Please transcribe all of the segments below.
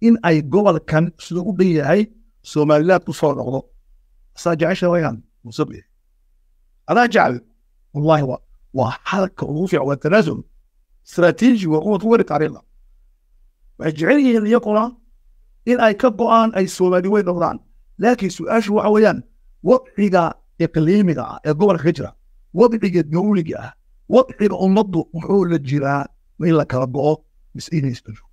in ay gobolkan sida u dhan yahay Somaliland ku soo noqdo saa jecesha wayaan musabi adaa jecel wallahi waa halka ugu fiican waa tanaasul استراتيجي وقوة ورد علينا وجعليه اللي يقرأ إن أي كبقان أي سوماليوين نظران لكن سؤال شو عويان وضعيقا إقليميقا يقول الخجرة وضعيقا دوليقا وضعيقا أمضو محول الجيران وإلا كربقو مسئين يسبجو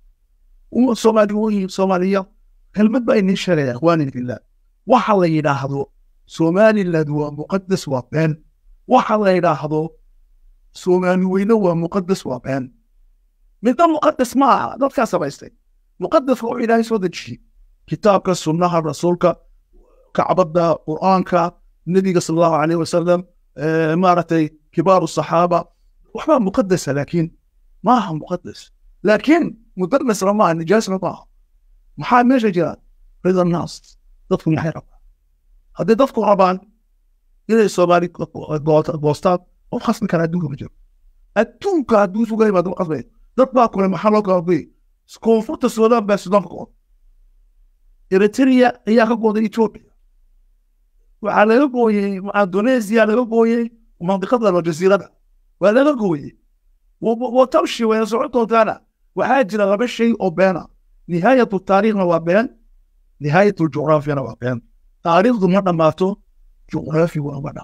وصوماليوين صومالية كلمة بأي نشر يا إخواني في الله وحال يلاحظوا صومالي لدوا مقدس وابان وحال يلاحظوا Soomaaliweyne waa muqadas waa been midna muqadas maaha dadkaa samaystay muqadas waa ilaahay soo dejiyey kitaabka sunnaha rasuulka kacbada qur-aanka nabiga sallallahu alayhi wasallam maaragtay kibaaru saxaaba waxbaa muqadasa laakiin maaha muqadas laakiin mudarrisna maaha nijaasna maaha maxaa meesha jira rida naas dadku maxay rabaan haddii dadku rabaan inay Soomaali goostaan وخاصة كان أدوك بجر أدوك أدوك وجاي ما دوك أصلاً تطلع كل محل قاضي سكوفرت السودان بس نفقه إريتريا هي كقوة إثيوبيا وعلى القوي مع إندونيسيا على القوي ومنطقة الجزيرة وعلى القوي وتمشي ويسعود وتانا وحاجة لغب الشيء أبانا نهاية التاريخ نوابين نهاية الجغرافيا نوابين تاريخ ضمن ماتو جغرافي ونوابين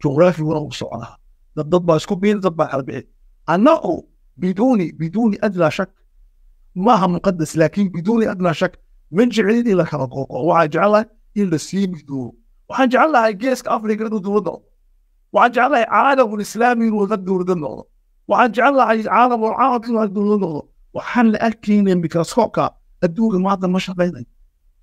جغرافي ورا صعدها ضد باسكوبين ضد حربين أنه بدون أدنى شك ما هم مقدس لكن بدون أدنى شك من جعلني لك رقوق وعجعلها إلا سيمدو وحنجعلها جيسك أفريقيا ضد وحنجعلها عالم الإسلامي ضد النظر وحنجعلها عالم العربي ضد النظر وحن أكلين بكرسوكا الدول المعظم مش بيني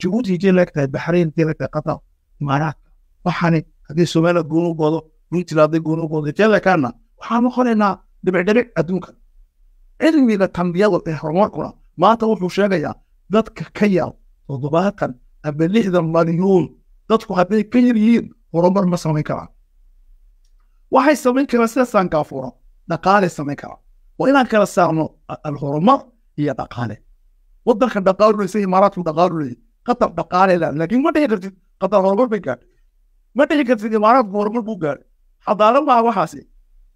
جيبوتي يجي لك البحرين يجي لك قطر إمارات وحني هذه السومالة قولوا قولوا نيت لا قولوا قولوا تلا كنا وحنا خلينا دبع أدوك علمي للتنبيه والإحرامات ما توفوا شيئا ذاتك كيا وضباطا أبليه ذا مليون ذاتك هبي كيرين ورمر مسامي كرا وحي سامي كرا سيسان كافورا دقالي سامي كرا وإن كرا سامو الهرمر هي دقالي وضخ دقالي سي مرات دقالي قطر دقالي لكن ما تقدر قطر هرمر بيكار ما تقدر في الإمارات هرمر بوغار حضارة ما وحاسي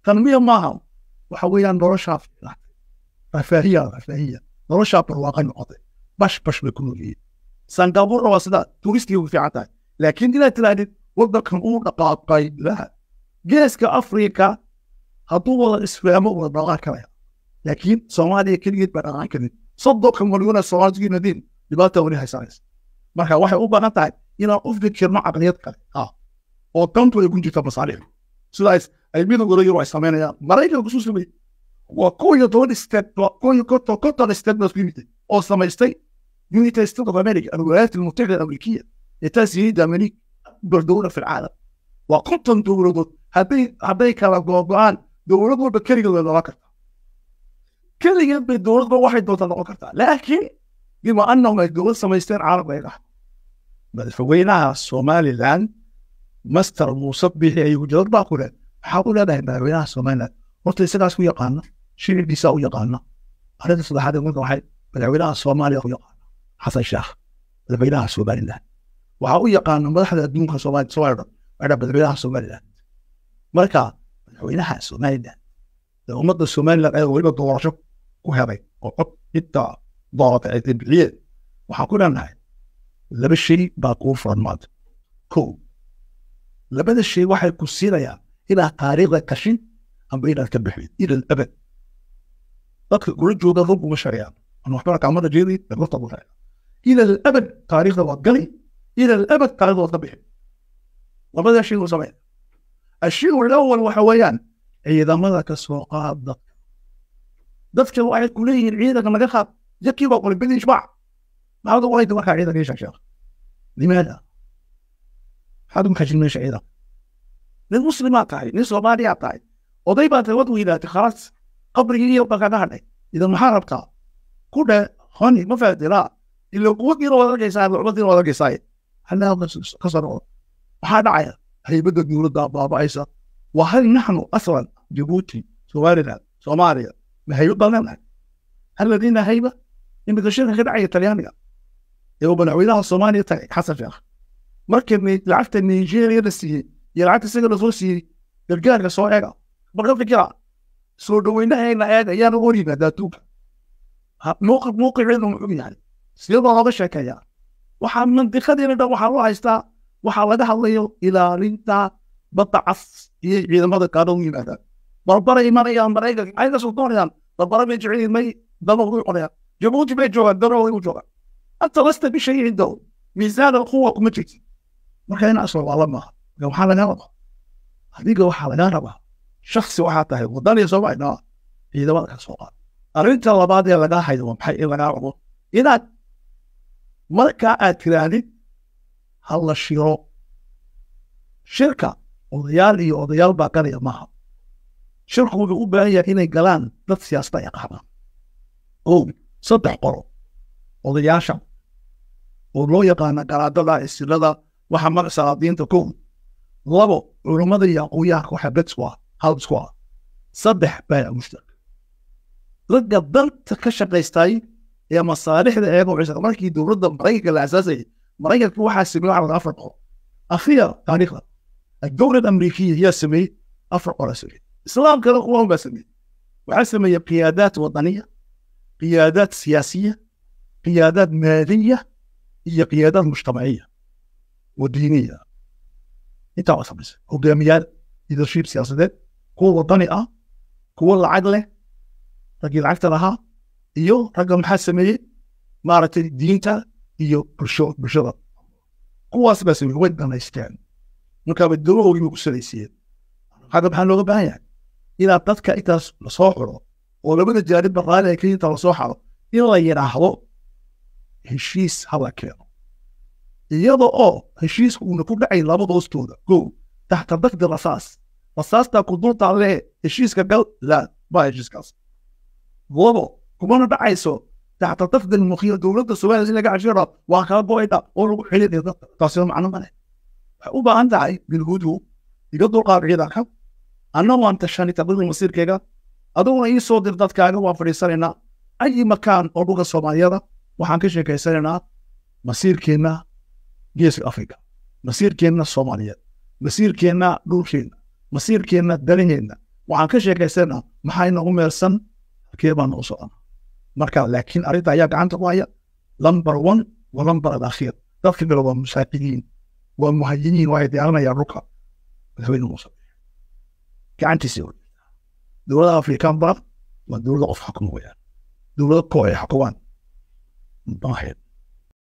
تنمية معهم وحويان نورشا رفاهية نورشا برواقع نقطة باش بيكونوا فيه سنغافورة واسدا توريستي في عتاي لكن دي لا تلاقي وضك نقول دقاقاي لا جيسك أفريقيا هطول الإسلام وضغا كمان لكن صوماليا كلية بغا كمان صدق مليون الصوماليين ندين لباتا ولي هايسايس marka waxay u baahan tahay inaan u fikirno caqliyad kale oo tantu ay ku jirto masaaliix sidaas ay midowga yar ay sameynayaan maraykanka ku suusamay waa kooyo toban step waa kooyo koton step nas limit oo samaystay United States of America الولايات المتحدة الأمريكية لتسييد أمريكا بالدولة في العالم وقطن دولة هذي كلا جوابان دولة بكرية ولا كرتا كرية بالدولة واحد دولة كرتا لكن بما أنهم الدول سميستين عرب غيرها بل فوينها الصومالي الآن مستر مصبح يوجد باقولا حاول هذا وينها الصومالي قلت لي سنة سوية قانا شيء بيساوي قانا هذا تصدح هذا من واحد بل وينها الصومالي أخويا حسن الشيخ بل وينها الصومالي الآن وعوية قانا مدحدة دونك صومالي صويرة أنا بل وينها الصومالي الآن مركا بل وينها الصومالي الآن لو مدى الصومالي الآن وينها الدورشو وهذا وقب إنت ضغط الإبلية وحقول أنا لبا الشيء باقول فرمات كو لبدا الشيء واحد كسيرة يعني إلى تاريخ كشين أم إلى الكبحين إلى الأبد لكن قلت جودا ضرب مشاريع أنا أحبرك عمر جيري بغطى بوهاي إلى الأبد تاريخ وقلي إلى الأبد تاريخ وقبحين وبدا الشيء وصمين الشيء الأول وحويان إذا ملك السوقات ضدك واحد كليه العيدة كما دخل ذكي وقل بدي يشبع ما هذا واحد ما كان عيدة ليش عشان لماذا؟ هذا مخجل من عيدة للمسلمات هاي للصوماليات هاي وضيبة الوضوء إلى خلاص قبر هي وبقى نهني إذا محاربتها كل هني ما فات لا اللي قوتي ولا جيساي وعبدي ولا جيساي هل هذا كسروا وهذا عيا هي بدك نقول بابا عيسى وهل نحن أصلا جيبوتي صوماليا ما هي يضلنا هل لدينا هيبة iminka shirka ka dhacaya talyaaniga ee uu madaxweynaha Soomaaliya tagay Xasan Sheekh markii lacagta Nigeria la siiyey iyo lacagta isaga la soo siiyey gargaarka soo eega marka fikira soo dhaweynahayna eeg ayaan ugu yimaada tuuka موقعين يعني سيدا هذا شكايا waxaa mantiqadeena dhan waxaa loo haystaa waxaa laga hadlayo ilaalinta badda cas iyo ciidamada qaadon yimaada barbara imanayaan maraykanka ayga soo doonayaan barbara bay jeceliin may daba ugu qorayaan jabuuti bay joogaan daba ugu joogaan anta lasta bishay cindo miisaan alquwa kuma jirti marka in asal waa lama waxaa laga rabaa adiga waxaa laga rabaa shakhsi waxaa tahay wadani Soomaaliya ciidamada ka soo qaad arrinta labaad ee laga hayo maxay in laga rabo inaad marka aad tirahdid hal la shiro shirka odayaal baa galaya maaha shirku wuxuu u baahan yahay inay galaan dad siyaasada yaqaana oo 3 qolo odayaasha oo loo yaqaana garaadada isilada waxa magaca salaadiinta ku 2 culimada iyo aqoonyahanka waxa bedswa hal squad 3 baa mushtarak ragga danta ka shaqaystay ee masaalixda eego cusub markii dowladda Mareykanka la asaasay Mareykanku waxa sameeyay carab Afrika afiya taariikhda dowladda Ameerikiyada هي sameeyay Afrika rasmi islaam kale oo ma sameeyay waxa sameeyay qiyaadaad wadaniya qiyaadaad siyaasiya qiyaadaad maaliya iyo qiyaadaad mujtamaiya ودينيه inta waa sameeyay hogaamiyaal leadership siyaasadeed kuwa wadani ah kuwa lacag leh ragii lacagta lahaa iyo ragga maxaa sameeyay maaragtay diinta iyo bulshada kuwaas baa sameeyay way dhamaysteen marka badalooyinka ku saleysiyeen hadda maxaa looga baahan yahay inaad dadka intaas la soo xiro oo labada jaanib baraale ay inta la soo xiro in la yiraahdo heshiis hala keeno iyadoo oo heshiisku uu ku dhacay labadoostooda go taxta daqdi rasaasta ku dulta leh heshiiska gal la baa heshiiskaas gobo kuma dhacayso taxta daqdi mukhiyar dowladda Soomaaliya laga cashiro waa kala go'ayda oo lagu xiriir taasoo macno ma leh u baahan tahay bilgudu iga dulqaad ciidanka annagu aan tashanay tabadii masiirkayga adoo ay soo dir dadkaaga waa fariisanayna ay makaan oo dhulka Soomaaliyada waxaan ka sheekaysanaynaa masiirkeena geeska Afrika masiirkeena Soomaaliya masiirkeena dhulkeena masiirkeena dalaheena waxaan ka sheekaysanaynaa maxay nagu meelsan keebaan u socon marka laakiin arinta ayaa gacanta ku haya number 1 wa number akhir dadka kale waa musaaqidiin waa muhaajiriin waa diyaarinaya ruka haween musa gacantiisa dowladda Afrikaan baa waa dowladda qof xukumo weeyaan dowladda koox xukumaan baahed